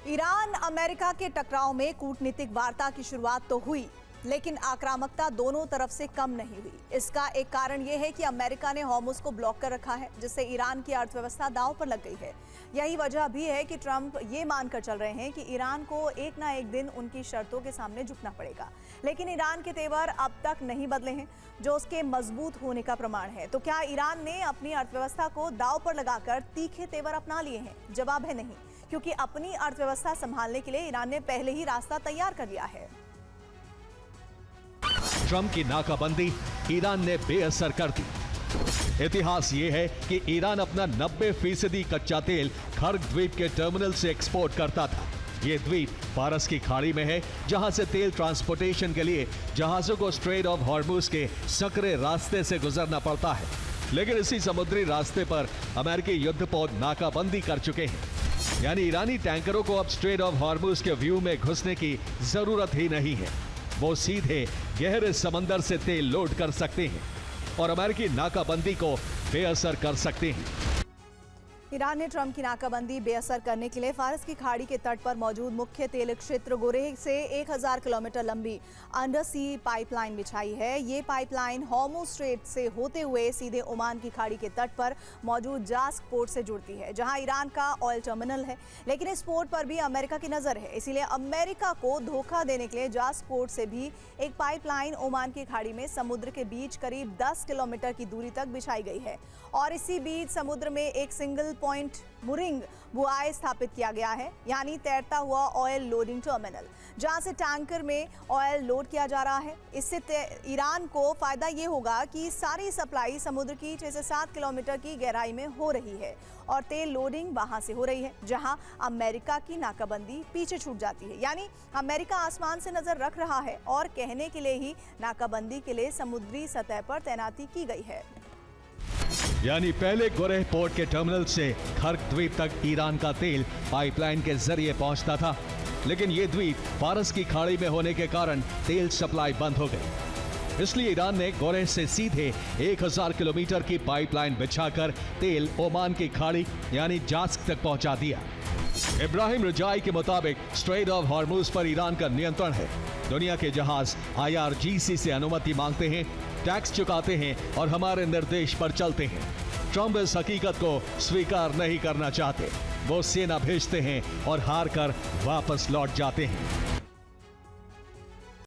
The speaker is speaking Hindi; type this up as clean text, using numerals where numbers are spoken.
ईरान अमेरिका के टकराव में कूटनीतिक वार्ता की शुरुआत तो हुई, लेकिन आक्रामकता दोनों तरफ से कम नहीं हुई। इसका एक कारण यह है कि अमेरिका ने हॉर्मुज को ब्लॉक कर रखा है, जिससे ईरान की अर्थव्यवस्था दांव पर लग गई है। यही वजह भी है कि ट्रंप ये मानकर चल रहे हैं कि ईरान को एक ना एक दिन उनकी शर्तों के सामने झुकना पड़ेगा। लेकिन ईरान के तेवर अब तक नहीं बदले हैं, जो उसके मजबूत होने का प्रमाण है। तो क्या ईरान ने अपनी अर्थव्यवस्था को दांव पर लगाकर तीखे तेवर अपना लिए हैं? जवाब है नहीं, क्योंकि अपनी अर्थव्यवस्था संभालने के लिए ईरान ने पहले ही रास्ता तैयार कर लिया है। ट्रंप की नाकाबंदी ईरान ने बेअसर कर दी। इतिहास ये है कि ईरान अपना 90% कच्चा तेल खर्ग द्वीप के टर्मिनल से एक्सपोर्ट करता था। ये द्वीप फारस की खाड़ी में है, जहां से तेल ट्रांसपोर्टेशन के लिए जहाजों को स्ट्रेट ऑफ हॉर्मुज के सकरे रास्ते से गुजरना पड़ता है। लेकिन इसी समुद्री रास्ते पर अमेरिकी युद्धपोत नाकाबंदी कर चुके हैं, यानी ईरानी टैंकरों को अब स्ट्रेट ऑफ हॉर्मुज के व्यू में घुसने की जरूरत ही नहीं है। वो सीधे गहरे समंदर से तेल लोड कर सकते हैं और अमेरिकी नाकाबंदी को बेअसर कर सकते हैं। ईरान ने ट्रंप की नाकाबंदी बेअसर करने के लिए फारस की खाड़ी के तट पर मौजूद मुख्य तेल क्षेत्र गोरेह से 1000 किलोमीटर लंबी अंडर सी पाइपलाइन बिछाई है। ये पाइपलाइन हॉर्मुज स्ट्रेट से होते हुए सीधे ओमान की खाड़ी के तट पर मौजूद जास्क पोर्ट से जुड़ती है, जहां ईरान का ऑयल टर्मिनल है। लेकिन इस पोर्ट पर भी अमेरिका की नजर है, इसीलिए अमेरिका को धोखा देने के लिए जास्क पोर्ट से भी एक पाइपलाइन ओमान की खाड़ी में समुद्र के बीच करीब 10 किलोमीटर की दूरी तक बिछाई गई है। और इसी बीच समुद्र में एक सिंगल पॉइंट मुरिंग बुआई स्थापित किया गया है, यानी तैरता हुआ ऑयल लोडिंग टर्मिनल, जहां से टैंकर में ऑयल लोड किया जा रहा है। इससे ईरान को फायदा ये होगा कि सारी सप्लाई समुद्र की 6 से 7 किलोमीटर की गहराई में हो रही है और तेल लोडिंग वहां से हो रही है, जहां अमेरिका की नाकाबंदी पीछे छूट जाती है। यानी अमेरिका आसमान से नजर रख रहा है और कहने के लिए ही नाकाबंदी के लिए समुद्री सतह पर तैनाती की गई है। यानी पहले गोरेह पोर्ट के टर्मिनल से खर्ग द्वीप तक ईरान का तेल पाइपलाइन के जरिए पहुंचता था, लेकिन ये द्वीप फारस की खाड़ी में होने के कारण तेल सप्लाई बंद हो गई। इसलिए ईरान ने गोरेह से सीधे 1000 किलोमीटर की पाइपलाइन बिछाकर तेल ओमान की खाड़ी यानी जास्क तक पहुंचा दिया। इब्राहिम रजाई के मुताबिक स्ट्रेट ऑफ हॉर्मुज पर ईरान का नियंत्रण है। दुनिया के जहाज IRGC से अनुमति मांगते हैं, टैक्स चुकाते हैं और हमारे निर्देश पर चलते हैं। ट्रंप इस हकीकत को स्वीकार नहीं करना चाहते। वो सेना भेजते हैं और हार कर वापस लौट जाते हैं।